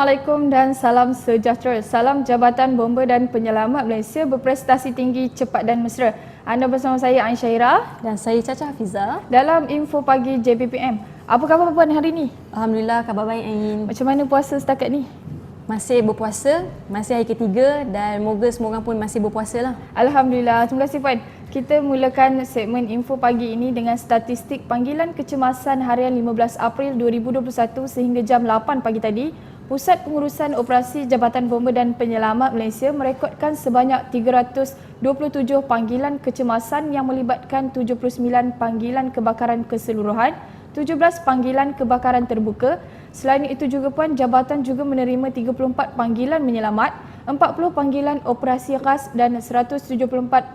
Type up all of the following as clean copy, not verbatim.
Assalamualaikum dan salam sejahtera. Salam Jabatan Bomba dan Penyelamat Malaysia berprestasi tinggi, cepat dan mesra. Anda bersama saya Ain Syahira dan saya Caca Hafiza dalam Info Pagi JBPM. Apa khabar puan hari ini? Alhamdulillah, khabar baik Ain. Macam mana puasa setakat ni? Masih berpuasa, masih hari ketiga dan moga semua orang pun masih berpuasa lah. Alhamdulillah, terima kasih puan. Kita mulakan segmen Info Pagi ini dengan statistik panggilan kecemasan harian 15 April 2021 sehingga jam 8 pagi tadi. Pusat Pengurusan Operasi Jabatan Bomba dan Penyelamat Malaysia merekodkan sebanyak 327 panggilan kecemasan yang melibatkan 79 panggilan kebakaran keseluruhan, 17 panggilan kebakaran terbuka. Selain itu juga puan, jabatan juga menerima 34 panggilan menyelamat, 40 panggilan operasi khas dan 174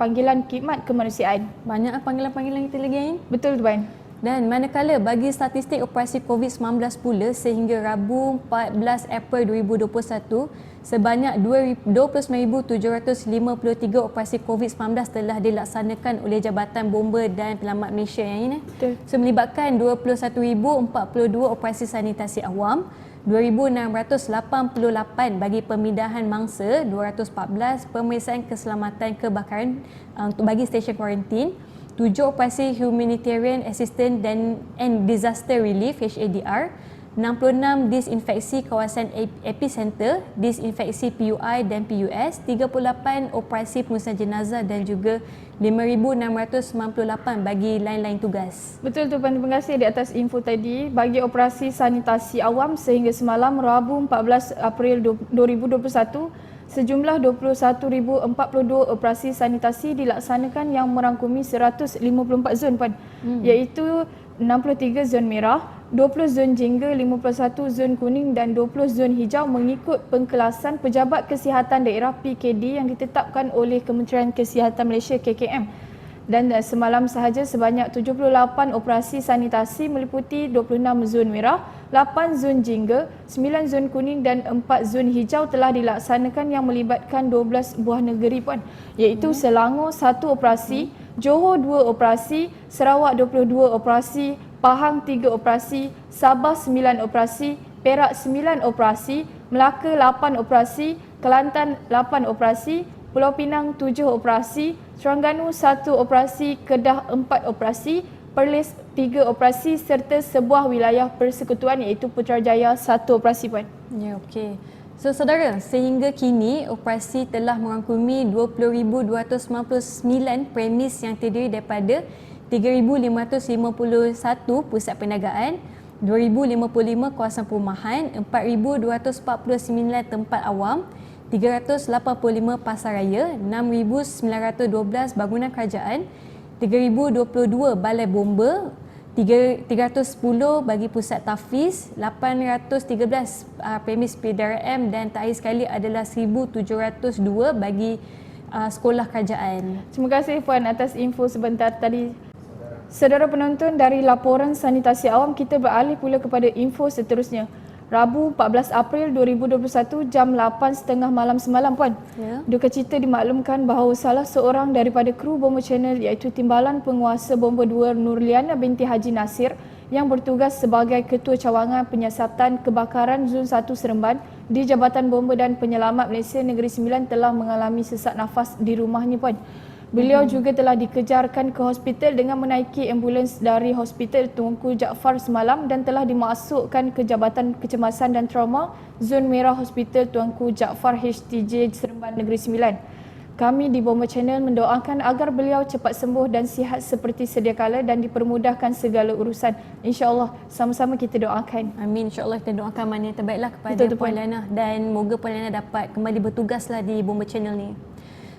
panggilan khidmat kemanusiaan. Banyak panggilan-panggilan kita lagi Ain. Betul puan. Dan manakala bagi statistik operasi COVID-19 pula sehingga Rabu 14 April 2021, sebanyak 29,753 operasi COVID-19 telah dilaksanakan oleh Jabatan Bomba dan Penyelamat Malaysia yang ini. So, melibatkan 21,042 operasi sanitasi awam, 2,688 bagi pemindahan mangsa, 214 pemeriksaan keselamatan kebakaran untuk bagi stesen kuarantin, 7 operasi humanitarian assistance and disaster relief HADR, 66 disinfeksi kawasan epicenter, disinfeksi PUI dan PUS, 38 operasi pengurusan jenazah dan juga 5,698 bagi lain-lain tugas. Betul tu puan, terima kasih di atas info tadi. Bagi operasi sanitasi awam sehingga semalam Rabu 14 April 2021, sejumlah 21,042 operasi sanitasi dilaksanakan yang merangkumi 154 zon puan, iaitu 63 zon merah, 20 zon jingga, 51 zon kuning dan 20 zon hijau mengikut pengkelasan Pejabat Kesihatan Daerah PKD yang ditetapkan oleh Kementerian Kesihatan Malaysia KKM. Dan semalam sahaja sebanyak 78 operasi sanitasi meliputi 26 zon merah, 8 zon jingga, 9 zon kuning dan 4 zon hijau telah dilaksanakan yang melibatkan 12 buah negeri puan, iaitu Selangor 1 operasi, Johor 2 operasi, Sarawak 22 operasi, Pahang 3 operasi, Sabah 9 operasi, Perak 9 operasi, Melaka 8 operasi, Kelantan 8 operasi, Pulau Pinang 7 operasi, Terengganu 1 operasi, Kedah 4 operasi, Perlis 3 operasi serta sebuah wilayah persekutuan iaitu Putrajaya 1 operasi puan. Ya, okey. So saudara, sehingga kini operasi telah merangkumi 20,299 premis yang terdiri daripada 3,551 pusat perniagaan, 2,055 kawasan perumahan, 4,249 tempat awam, 385 pasaraya, 6,912 bangunan kerajaan, 3,022 balai bomba, 310 bagi pusat tahfiz, 813 premis PDRM dan terakhir sekali adalah 1,702 bagi sekolah kerajaan. Terima kasih puan atas info sebentar tadi. Saudara penonton, dari laporan sanitasi awam kita beralih pula kepada info seterusnya. Rabu 14 April 2021 jam 8.30 malam semalam puan. Duka cita dimaklumkan bahawa salah seorang daripada kru Bomba Channel iaitu Timbalan Penguasa Bomba 2 Nurliana binti Haji Nasir yang bertugas sebagai Ketua Cawangan Penyiasatan Kebakaran Zon 1 Seremban di Jabatan Bomba dan Penyelamat Malaysia Negeri Sembilan telah mengalami sesak nafas di rumahnya puan. Beliau juga telah dikejarkan ke hospital dengan menaiki ambulans dari Hospital Tunku Jaafar semalam dan telah dimasukkan ke Jabatan Kecemasan dan Trauma Zon Merah Hospital Tunku Jaafar HTJ Seremban Negeri Sembilan. Kami di Bomba Channel mendoakan agar beliau cepat sembuh dan sihat seperti sedia kala dan dipermudahkan segala urusan. InsyaAllah sama-sama kita doakan. Amin. InsyaAllah kita doakan mana yang terbaiklah kepada Puan Liana dan moga Puan Liana dapat kembali bertugaslah di Bomba Channel ni.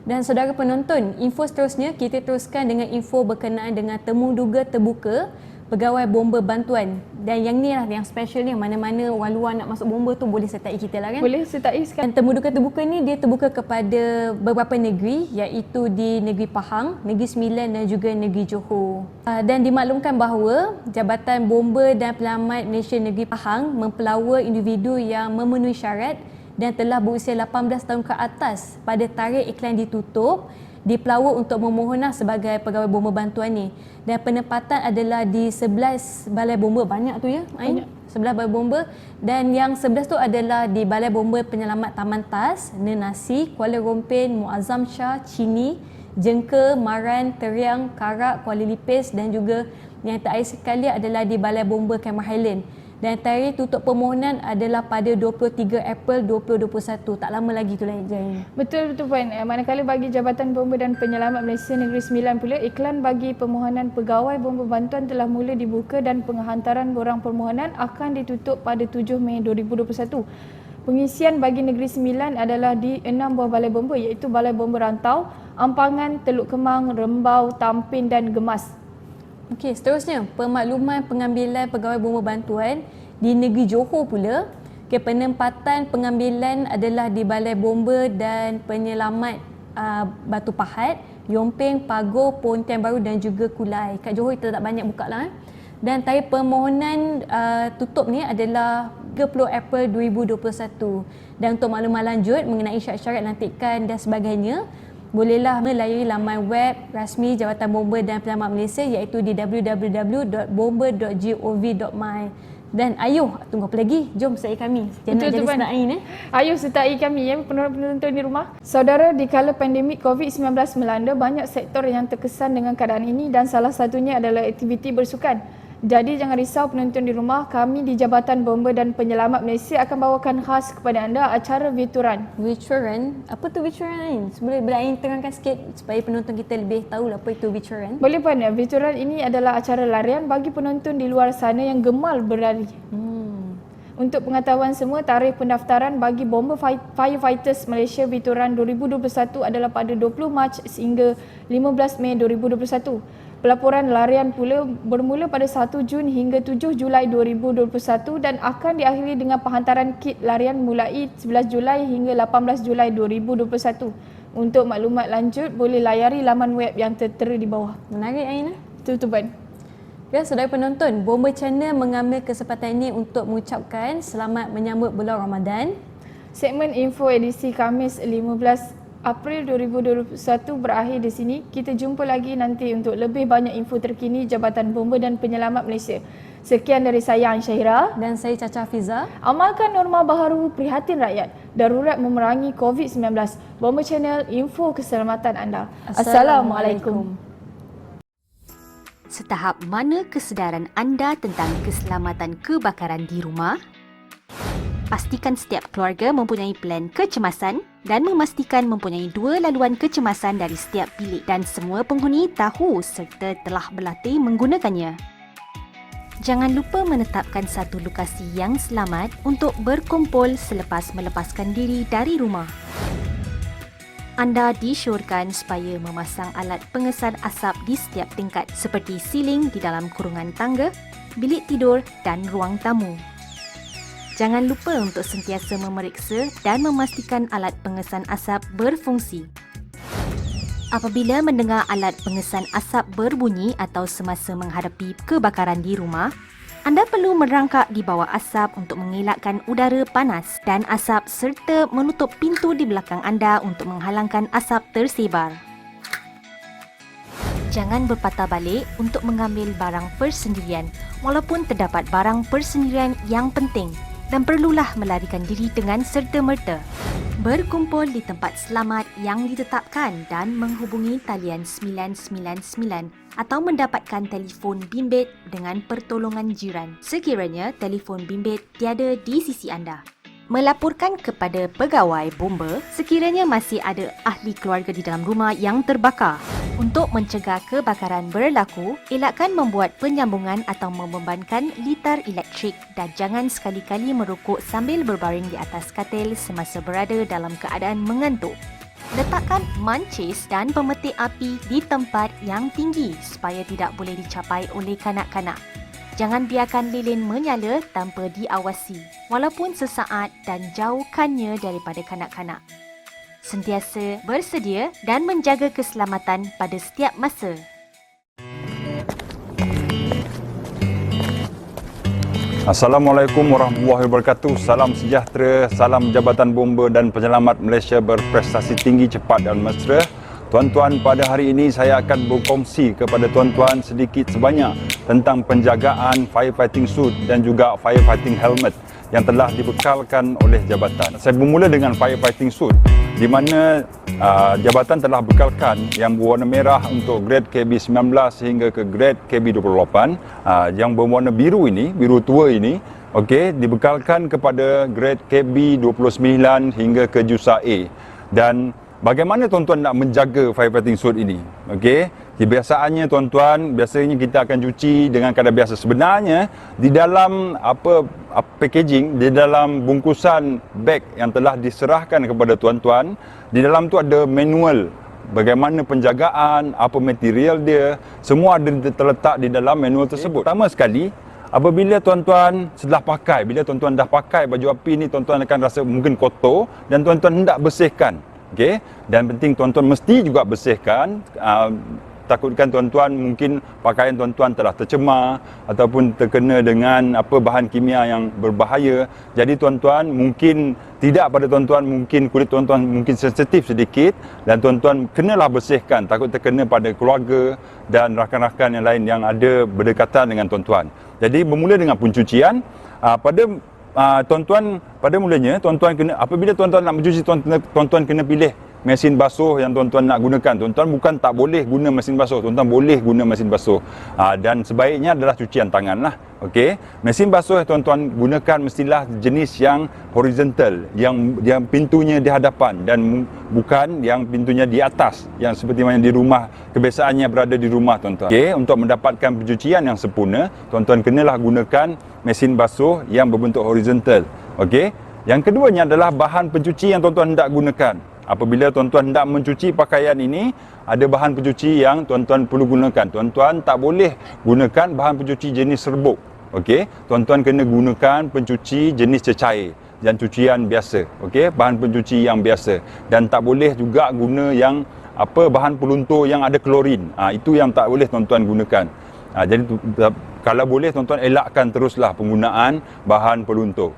Dan saudara penonton, info seterusnya kita teruskan dengan info berkenaan dengan temu duga terbuka pegawai bomba bantuan. Dan yang ni lah yang special ni, mana-mana orang luar nak masuk bomba tu boleh sertai kita lah kan. Boleh sertai sekarang. Dan temu duga terbuka ni dia terbuka kepada beberapa negeri iaitu di Negeri Pahang, Negeri Sembilan dan juga Negeri Johor. Dan dimaklumkan bahawa Jabatan Bomba dan Penyelamat Malaysia Negeri Pahang mempelawa individu yang memenuhi syarat dan telah berusia 18 tahun ke atas pada tarikh iklan ditutup dipelawa untuk memohonlah sebagai pegawai bomba bantuan ni. Dan penempatan adalah di 11 balai bomba. Banyak tu ya, Ain? sebelah Balai Bomba, dan yang 11 tu adalah di Balai Bomba Penyelamat Taman Tas, Nenasi, Kuala Rompin, Muazzam Shah, Chini, Jengka, Maran, Teriang, Karak, Kuala Lipis, dan juga yang terakhir sekali adalah di Balai Bomba Cameron Highland. Dan tarikh tutup permohonan adalah pada 23 April 2021. Tak lama lagi tu lah Jain. Betul Puan. Manakala bagi Jabatan Bomba dan Penyelamat Malaysia Negeri Sembilan pula, iklan bagi permohonan pegawai bomba bantuan telah mula dibuka dan penghantaran borang permohonan akan ditutup pada 7 Mei 2021. Pengisian bagi Negeri Sembilan adalah di 6 buah balai bomba, iaitu Balai Bomba Rantau, Ampangan, Teluk Kemang, Rembau, Tampin dan Gemas. Okey, seterusnya pemakluman pengambilan pegawai bomba bantuan di negeri Johor pula. Okay, penempatan pengambilan adalah di Balai Bomba dan Penyelamat Batu Pahat, Yomping, Pagoh, Pontian Baru dan juga Kulai. Kat Johor kita tak banyak buka lah. Dan tarikh permohonan tutup ni adalah 30 April 2021. Dan untuk maklumat lanjut mengenai syarat-syarat lantikan dan sebagainya, bolehlah melayari laman web rasmi Jabatan Bomba dan Penyelamat Malaysia, iaitu di www.bomba.gov.my. Dan ayuh, tunggu apa lagi? Jom sertai kami. Jangan jadi senain Ayuh sertai kami ya penonton di rumah. Saudara, di kala pandemik COVID-19 melanda, banyak sektor yang terkesan dengan keadaan ini dan salah satunya adalah aktiviti bersukan. Jadi jangan risau penonton di rumah, kami di Jabatan Bomba dan Penyelamat Malaysia akan bawakan khas kepada anda acara Vituran. Vituran? Apa tu Vituran? Boleh Ain terangkan sikit supaya penonton kita lebih tahu apa itu Vituran? Boleh Puan. Vituran ini adalah acara larian bagi penonton di luar sana yang gemar berlari. Untuk pengetahuan semua, tarikh pendaftaran bagi Bomba Firefighters Malaysia Vituran 2021 adalah pada 20 Mac sehingga 15 Mei 2021. Pelaporan larian pula bermula pada 1 Jun hingga 7 Julai 2021 dan akan diakhiri dengan penghantaran kit larian mulai 11 Julai hingga 18 Julai 2021. Untuk maklumat lanjut, boleh layari laman web yang tertera di bawah. Menarik Aina. Betul Puan. Ya, saudara penonton, Bomba Channel mengambil kesempatan ini untuk mengucapkan selamat menyambut bulan Ramadan. Segmen info edisi Khamis 15 April 2021 berakhir di sini. Kita jumpa lagi nanti untuk lebih banyak info terkini Jabatan Bomba dan Penyelamat Malaysia. Sekian dari saya Ansyahira dan saya Caca Fiza. Amalkan norma baharu, prihatin rakyat. Darurat memerangi COVID-19. Bomba Channel, info keselamatan anda. Assalamualaikum. Setahap mana kesedaran anda tentang keselamatan kebakaran di rumah? Pastikan setiap keluarga mempunyai plan kecemasan dan memastikan mempunyai 2 laluan kecemasan dari setiap bilik dan semua penghuni tahu serta telah berlatih menggunakannya. Jangan lupa menetapkan satu lokasi yang selamat untuk berkumpul selepas melepaskan diri dari rumah. Anda disyorkan supaya memasang alat pengesan asap di setiap tingkat seperti siling di dalam kurungan tangga, bilik tidur dan ruang tamu. Jangan lupa untuk sentiasa memeriksa dan memastikan alat pengesan asap berfungsi. Apabila mendengar alat pengesan asap berbunyi atau semasa menghadapi kebakaran di rumah, anda perlu merangkak di bawah asap untuk mengelakkan udara panas dan asap serta menutup pintu di belakang anda untuk menghalangkan asap tersebar. Jangan berpatah balik untuk mengambil barang persendirian walaupun terdapat barang persendirian yang penting dan perlulah melarikan diri dengan serta-merta. Berkumpul di tempat selamat yang ditetapkan dan menghubungi talian 999 atau mendapatkan telefon bimbit dengan pertolongan jiran sekiranya telefon bimbit tiada di sisi anda. Melaporkan kepada pegawai bomba sekiranya masih ada ahli keluarga di dalam rumah yang terbakar. Untuk mencegah kebakaran berlaku, elakkan membuat penyambungan atau membebankan litar elektrik dan jangan sekali-kali merokok sambil berbaring di atas katil semasa berada dalam keadaan mengantuk. Letakkan mancis dan pemetik api di tempat yang tinggi supaya tidak boleh dicapai oleh kanak-kanak. Jangan biarkan lilin menyala tanpa diawasi, walaupun sesaat, dan jauhkannya daripada kanak-kanak. Sentiasa bersedia dan menjaga keselamatan pada setiap masa. Assalamualaikum warahmatullahi wabarakatuh. Salam sejahtera, salam Jabatan Bomba dan Penyelamat Malaysia berprestasi tinggi, cepat dan mesra. Tuan-tuan, pada hari ini saya akan berkongsi kepada tuan-tuan sedikit sebanyak tentang penjagaan firefighting suit dan juga firefighting helmet yang telah dibekalkan oleh jabatan. Saya bermula dengan firefighting suit di mana jabatan telah bekalkan yang berwarna merah untuk grade KB19 hingga ke grade KB28. Yang berwarna biru ini, biru tua ini, dibekalkan kepada grade KB29 hingga ke JUSA A. Dan bagaimana tuan-tuan nak menjaga firefighting suit ini? Kebiasaannya tuan-tuan, biasanya kita akan cuci dengan kadar biasa. Sebenarnya di dalam packaging, di dalam bungkusan beg yang telah diserahkan kepada tuan-tuan, di dalam tu ada manual bagaimana penjagaan, apa material dia, semua ada terletak di dalam manual tersebut. Pertama sekali, apabila tuan-tuan setelah pakai, bila tuan-tuan dah pakai baju api ni, tuan-tuan akan rasa mungkin kotor dan tuan-tuan hendak bersihkan. Dan penting tuan-tuan mesti juga bersihkan. Takutkan tuan-tuan mungkin pakaian tuan-tuan telah tercemar ataupun terkena dengan bahan kimia yang berbahaya. Jadi tuan-tuan mungkin tidak pada tuan-tuan, mungkin kulit tuan-tuan mungkin sensitif sedikit dan tuan-tuan kenalah bersihkan, takut terkena pada keluarga dan rakan-rakan yang lain yang ada berdekatan dengan tuan-tuan. Jadi bermula dengan pencucian. Tuan-tuan, pada mulanya tuan-tuan kena, apabila tuan-tuan nak mencuci, tuan-tuan kena pilih mesin basuh yang tuan-tuan nak gunakan. Tuan-tuan bukan tak boleh guna mesin basuh, tuan-tuan boleh guna mesin basuh. Dan sebaiknya adalah cucian tangan lah. Mesin basuh yang tuan-tuan gunakan mestilah jenis yang horizontal, yang pintunya di hadapan dan bukan yang pintunya di atas, yang seperti mana di rumah, kebiasaannya berada di rumah tuan-tuan. Untuk mendapatkan pencucian yang sempurna, tuan-tuan kenalah gunakan mesin basuh yang berbentuk horizontal. Yang keduanya adalah bahan pencuci yang tuan-tuan hendak gunakan. Apabila tuan-tuan hendak mencuci pakaian ini, ada bahan pencuci yang tuan-tuan perlu gunakan. Tuan-tuan tak boleh gunakan bahan pencuci jenis serbuk. Tuan-tuan kena gunakan pencuci jenis cecair dan cucian biasa. Bahan pencuci yang biasa. Dan tak boleh juga guna yang bahan peluntur yang ada klorin. Itu yang tak boleh tuan-tuan gunakan. Jadi kalau boleh tuan-tuan elakkan teruslah penggunaan bahan peluntur.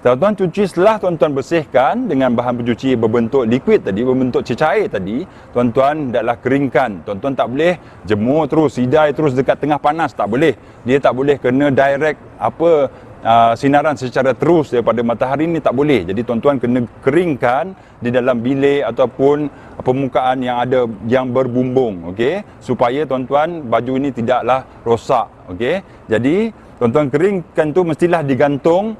Tuan-tuan cuci, setelah tuan-tuan bersihkan dengan bahan pencuci berbentuk liquid tadi, berbentuk cecair tadi, tuan-tuan hendaklah keringkan. Tuan-tuan tak boleh jemur terus, sidai terus dekat tengah panas, tak boleh. Dia tak boleh kena direct sinaran secara terus daripada matahari ni, tak boleh. Jadi tuan-tuan kena keringkan di dalam bilik ataupun permukaan yang berbumbung, supaya tuan-tuan baju ini tidaklah rosak. Jadi tuan-tuan keringkan tu mestilah digantung,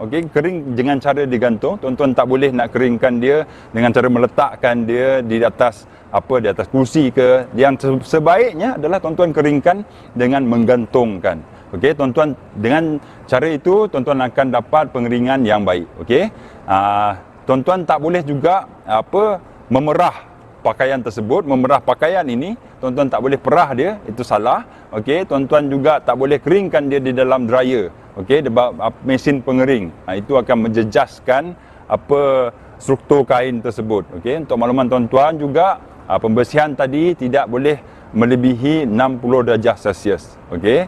kering dengan cara digantung. Tuan-tuan tak boleh nak keringkan dia dengan cara meletakkan dia di atas di atas kursi ke. Yang sebaiknya adalah tuan-tuan keringkan dengan menggantungkan. Tuan-tuan, dengan cara itu tuan-tuan akan dapat pengeringan yang baik. Tuan-tuan tak boleh juga memerah pakaian tersebut. Memerah pakaian ini, tuan-tuan tak boleh perah dia, itu salah. Tuan-tuan juga tak boleh keringkan dia di dalam dryer. Mesin pengering. Itu akan menjejaskan struktur kain tersebut. Untuk makluman tuan-tuan juga, pembersihan tadi tidak boleh melebihi 60 darjah Celsius.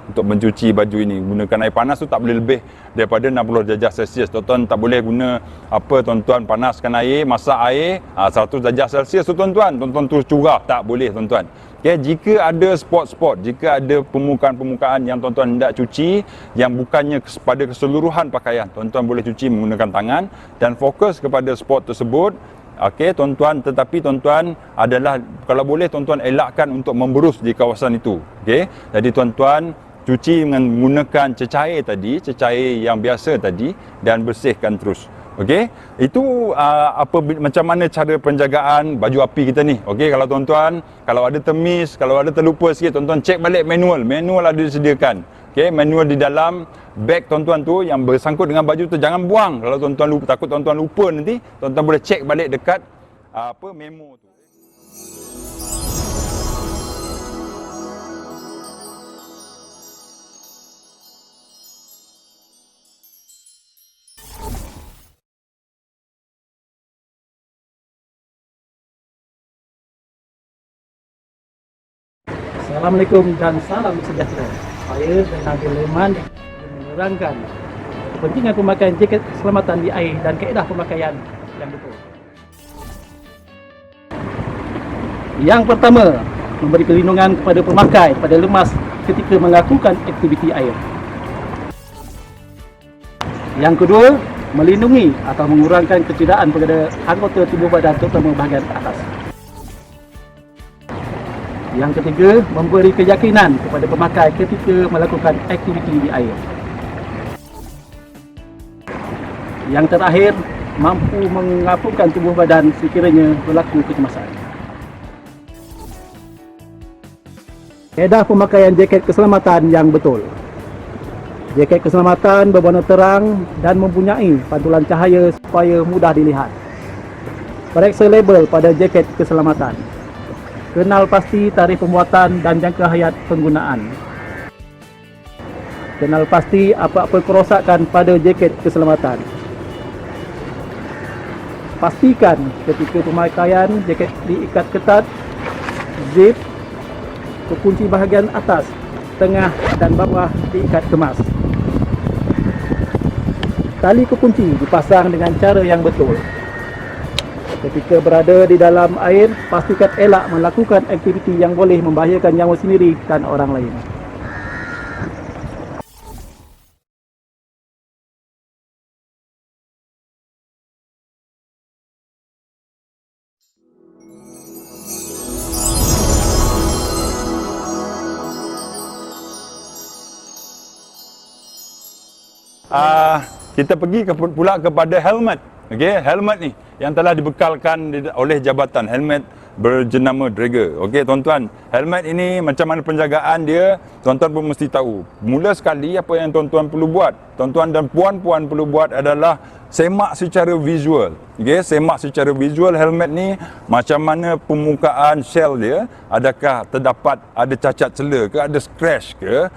Untuk mencuci baju ini, gunakan air panas tu tak boleh lebih daripada 60 darjah Celsius. Tuan-tuan tak boleh guna tuan-tuan panaskan air, masak air 100 darjah Celsius tu tuan-tuan terus curah, tak boleh tuan-tuan. Jika ada spot-spot, jika ada permukaan-permukaan yang tuan-tuan hendak cuci yang bukannya pada keseluruhan pakaian, tuan-tuan boleh cuci menggunakan tangan dan fokus kepada spot tersebut. Tuan-tuan, tetapi tuan-tuan adalah, kalau boleh tuan-tuan elakkan untuk memberus di kawasan itu. Jadi tuan-tuan cuci dengan menggunakan cecair tadi, cecair yang biasa tadi, dan bersihkan terus. Itu macam mana cara penjagaan baju api kita ni. Kalau tuan-tuan, kalau ada termis, kalau ada terlupa sikit, tuan-tuan cek balik manual. Manual ada disediakan. Manual di dalam beg tuan-tuan tu yang bersangkut dengan baju tu jangan buang. Kalau tuan-tuan lupa, takut tuan-tuan lupa nanti, tuan-tuan boleh cek balik dekat memo tu. Assalamualaikum dan salam sejahtera. Saya dan Nabil Leman menerangkan kepentingan pemakaian jaket keselamatan di air dan kaedah pemakaian yang betul. Yang pertama, memberi perlindungan kepada pemakai pada lemas ketika melakukan aktiviti air. Yang kedua, melindungi atau mengurangkan kecederaan pada anggota tubuh badan terutama bahagian atas. Yang ketiga, memberi keyakinan kepada pemakai ketika melakukan aktiviti di air. Yang terakhir, mampu mengapungkan tubuh badan sekiranya berlaku kecemasan. Kaedah pemakaian jaket keselamatan yang betul. Jaket keselamatan berwarna terang dan mempunyai pantulan cahaya supaya mudah dilihat. Periksa label pada jaket keselamatan. Kenal pasti tarikh pembuatan dan jangka hayat penggunaan. Kenal pasti apa-apa kerosakan pada jaket keselamatan. Pastikan ketika pemakaian jaket diikat ketat, zip, kekunci bahagian atas, tengah dan bawah diikat kemas. Tali kekunci dipasang dengan cara yang betul. Ketika berada di dalam air, pastikan elak melakukan aktiviti yang boleh membahayakan nyawa sendiri dan orang lain. Kita pergi pula kepada helmet. Okey, helmet ni yang telah dibekalkan oleh jabatan, helmet berjenama Drager. Okey tuan-tuan, helmet ini macam mana penjagaan dia, tuan-tuan pun mesti tahu. Mula sekali apa yang tuan-tuan perlu buat, tuan-tuan dan puan-puan perlu buat adalah semak secara visual. Okey, semak secara visual helmet ni macam mana permukaan shell dia, adakah terdapat ada cacat celah ke, ada scratch ke,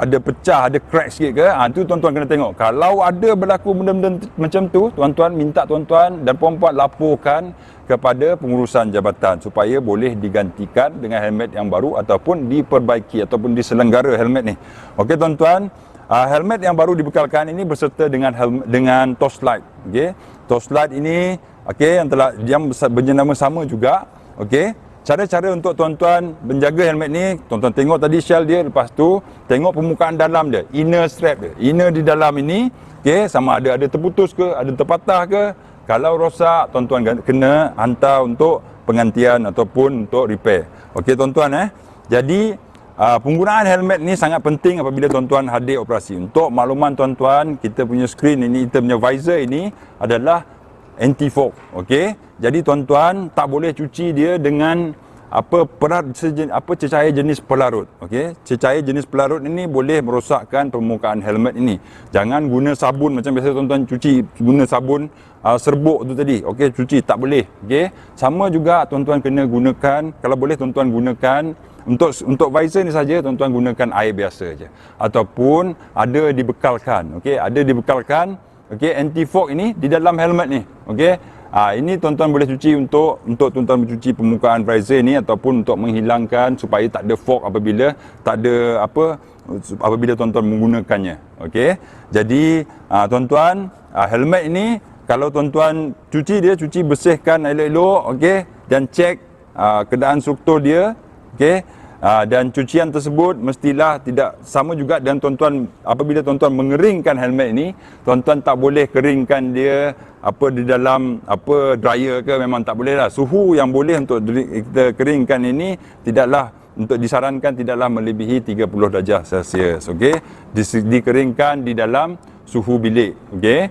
ada pecah, ada crack sikit ke, tu tuan-tuan kena tengok. Kalau ada berlaku benda-benda macam tu, tuan-tuan minta tuan-tuan dan puan-puan laporkan kepada pengurusan jabatan supaya boleh digantikan dengan helmet yang baru ataupun diperbaiki ataupun diselenggara helmet ni. Okey tuan-tuan, helmet yang baru dibekalkan ini berserta dengan torchlight. Okey, torchlight ini okey yang berjenama sama juga. Okey, cara-cara untuk tuan-tuan menjaga helmet ni, tuan-tuan tengok tadi shell dia, lepas tu tengok permukaan dalam dia, inner strap dia. Inner di dalam ini, okey, sama ada terputus ke, ada terpatah ke. Kalau rosak, tuan-tuan kena hantar untuk penggantian ataupun untuk repair. Okey tuan-tuan Jadi penggunaan helmet ni sangat penting apabila tuan-tuan hadir operasi. Untuk makluman tuan-tuan, kita punya screen ini, kita punya visor ini adalah anti-fog. Okey. Jadi tuan-tuan tak boleh cuci dia dengan cecair jenis pelarut. Okey, cecair jenis pelarut ini boleh merosakkan permukaan helmet ini. Jangan guna sabun macam biasa tuan-tuan cuci, guna sabun serbuk tu tadi. Okey, cuci tak boleh. Okey, sama juga tuan-tuan kena gunakan, kalau boleh tuan-tuan gunakan untuk visor ni saja tuan-tuan gunakan air biasa saja ataupun ada dibekalkan. Okey, ada dibekalkan. Okey, anti fog ini di dalam helmet ni. Okey. Ini tuan-tuan boleh cuci untuk tuan-tuan mencuci permukaan visor ni ataupun untuk menghilangkan supaya tak ada fog apabila apabila tuan-tuan menggunakannya. Okey. Jadi tuan-tuan, helmet ini kalau tuan-tuan cuci bersihkan elok-elok, okey, dan cek keadaan struktur dia, okey. Dan cucian tersebut mestilah tidak sama juga dengan tuan-tuan apabila tuan-tuan mengeringkan helmet ini, tuan-tuan tak boleh keringkan dia di dalam dryer ke, memang tak boleh lah. Suhu yang boleh untuk kita keringkan ini disarankan tidaklah melebihi 30 darjah Celsius. Okey, dikeringkan di dalam suhu bilik. Okey,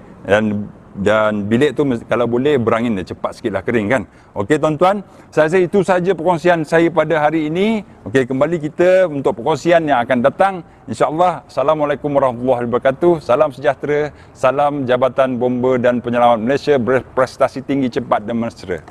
dan bilik tu kalau boleh berangin dia, cepat sikitlah kering kan. Okey tuan-tuan, saya rasa itu saja perkongsian saya pada hari ini. Okey, kembali kita untuk perkongsian yang akan datang insya-Allah. Assalamualaikum warahmatullahi wabarakatuh. Salam sejahtera, salam Jabatan Bomba dan Penyelamat Malaysia, berprestasi tinggi, cepat dan mesra.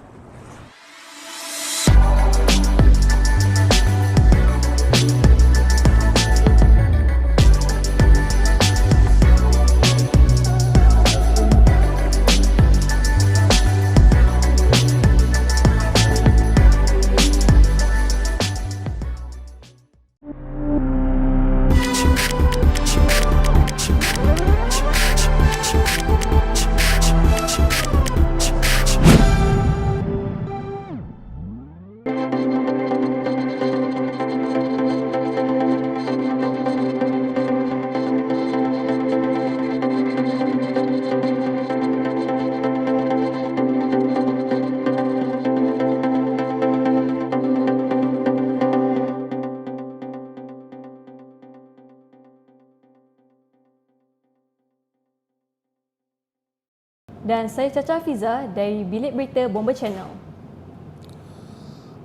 Dan saya Caca Hafiza dari Bilik Berita Bomba Channel.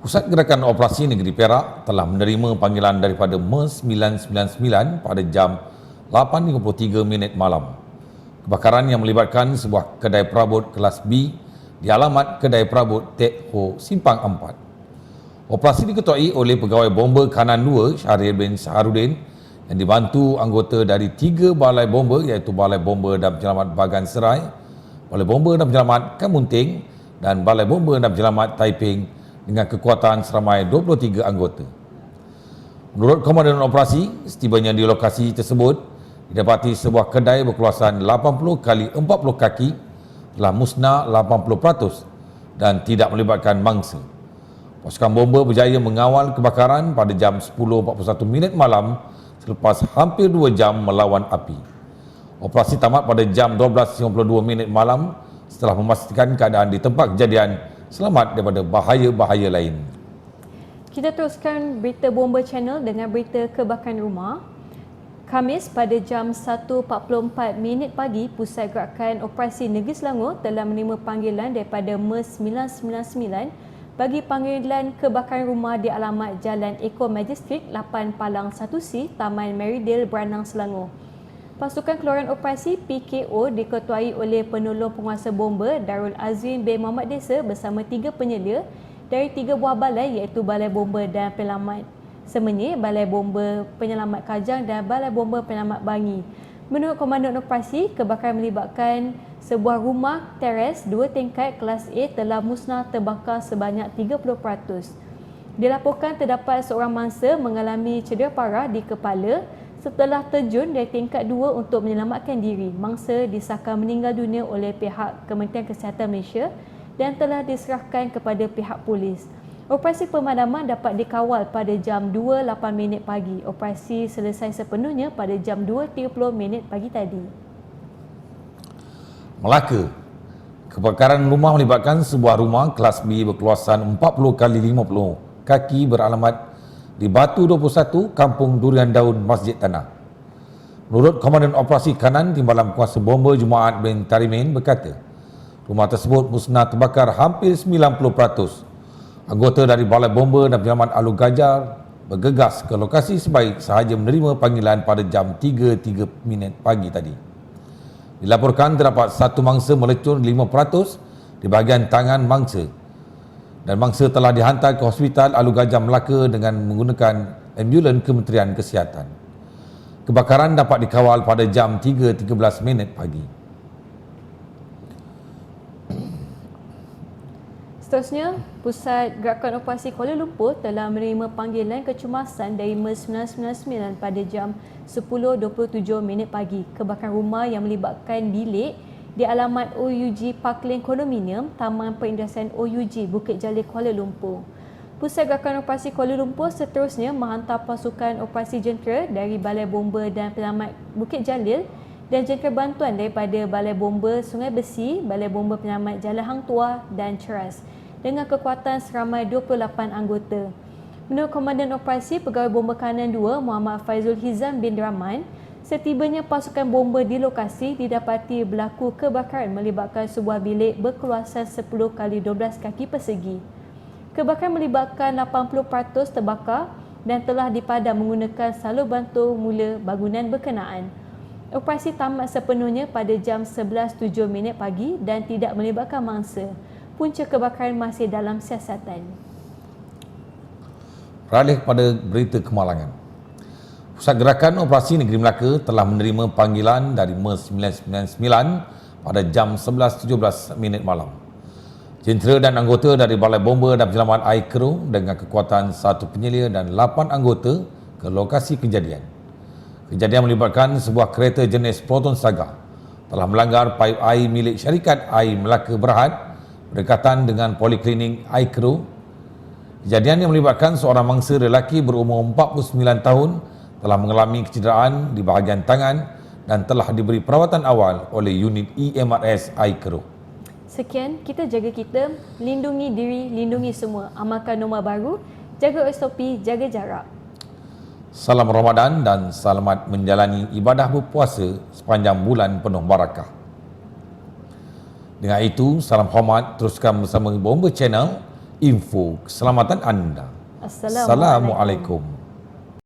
Pusat Gerakan Operasi Negeri Perak telah menerima panggilan daripada MERS 999 pada jam 8.53 malam. Kebakaran yang melibatkan sebuah kedai perabot kelas B di alamat Kedai Perabot Tek Ho, Simpang 4. Operasi diketuai oleh Pegawai Bomba Kanan 2 Syahrir bin Saharudin yang dibantu anggota dari 3 balai bomba iaitu Balai Bomba dan Penyelamat Bagan Serai, Balai Bomba dan Penyelamat Kamunting dan Balai Bomba dan Penyelamat Taiping dengan kekuatan seramai 23 anggota. Menurut Komandan Operasi, setibanya di lokasi tersebut, didapati sebuah kedai berkeluasan 80 x 40 kaki telah musnah 80% dan tidak melibatkan mangsa. Pasukan bomba berjaya mengawal kebakaran pada jam 10.41 malam selepas hampir 2 jam melawan api. Operasi tamat pada jam 12.52 malam setelah memastikan keadaan di tempat kejadian selamat daripada bahaya-bahaya lain. Kita teruskan Berita Bomba Channel dengan berita kebakaran rumah. Khamis pada jam 1.44 pagi, Pusat Gerakan Operasi Negeri Selangor telah menerima panggilan daripada MERS 999 bagi panggilan kebakaran rumah di alamat Jalan Eko Magistrik 8 Palang 1C, Taman Merridale, Branang, Selangor. Pasukan Keluaran Operasi PKO diketuai oleh Penolong Penguasa Bomba Darul Azrin bin Muhammad Desa bersama 3 penyelia dari 3 buah balai iaitu Balai Bomba dan Penyelamat Semenyih, Balai Bomba Penyelamat Kajang dan Balai Bomba Penyelamat Bangi. Menurut Komandan Operasi, kebakaran melibatkan sebuah rumah teres 2 tingkat kelas A telah musnah terbakar sebanyak 30%. Dilaporkan terdapat seorang mangsa mengalami cedera parah di kepala setelah terjun dari tingkat 2 untuk menyelamatkan diri. Mangsa disahkan meninggal dunia oleh pihak Kementerian Kesihatan Malaysia dan telah diserahkan kepada pihak polis. Operasi pemadaman dapat dikawal pada jam 2.08 pagi. Operasi selesai sepenuhnya pada jam 2.30 pagi tadi. Melaka. Kebakaran rumah melibatkan sebuah rumah kelas B berkeluasan 40 x 50 kaki beralamat di Batu 21, Kampung Durian Daun, Masjid Tanah. Menurut Komandan Operasi Kanan Timbalan Kuasa Bomba Jumaat bin Tarimin berkata, rumah tersebut musnah terbakar hampir 90%. Anggota dari Balai Bomba dan Penyelamat Alu Gajar bergegas ke lokasi sebaik sahaja menerima panggilan pada jam 3.03 pagi tadi. Dilaporkan terdapat satu mangsa melecur 5% di bahagian tangan mangsa dan mangsa telah dihantar ke Hospital Alu Gajah Melaka dengan menggunakan ambulan Kementerian Kesihatan. Kebakaran dapat dikawal pada jam 3.13 pagi. Seterusnya, Pusat Gerakan Operasi Kuala Lumpur telah menerima panggilan kecemasan dari MERS 999 pada jam 10.27 pagi. Kebakaran rumah yang melibatkan bilik di alamat OUG Parkland Kondominium, Taman Perindustrian OUG, Bukit Jalil, Kuala Lumpur. Pusat Gerakan Operasi Kuala Lumpur seterusnya menghantar pasukan operasi jentera dari Balai Bomba dan Penyelamat Bukit Jalil dan jentera bantuan daripada Balai Bomba Sungai Besi, Balai Bomba Penyelamat Jalan Hang Tuah dan Ceras dengan kekuatan seramai 28 anggota. Menurut Komandan Operasi Pegawai Bomba Kanan 2 Muhammad Faizul Hizam bin Rahman, setibanya pasukan bomba di lokasi didapati berlaku kebakaran melibatkan sebuah bilik berkeluasan 10 x 12 kaki persegi. Kebakaran melibatkan 80% terbakar dan telah dipadam menggunakan salur bantu mula bangunan berkenaan. Operasi tamat sepenuhnya pada jam 11.07 pagi dan tidak melibatkan mangsa. Punca kebakaran masih dalam siasatan. Beralih kepada berita kemalangan. Pusat Gerakan Operasi Negeri Melaka telah menerima panggilan dari MERS 999 pada jam 11.17 malam. Jentera dan anggota dari Balai Bomba dan Penyelamat Air Keruh dengan kekuatan 1 penyelia dan 8 anggota ke lokasi kejadian. Kejadian melibatkan sebuah kereta jenis Proton Saga telah melanggar paip air milik syarikat Air Melaka Berhad berdekatan dengan Poliklinik Air Keruh. Kejadian yang melibatkan seorang mangsa lelaki berumur 49 tahun telah mengalami kecederaan di bahagian tangan dan telah diberi perawatan awal oleh unit EMRS Air Keruh. Sekian, kita jaga kita, lindungi diri, lindungi semua. Amalkan norma baru, jaga SOP, jaga jarak. Salam Ramadan dan selamat menjalani ibadah berpuasa sepanjang bulan penuh barakah. Dengan itu, salam hormat, teruskan bersama Bomba Channel, info keselamatan anda. Assalamualaikum. Assalamualaikum.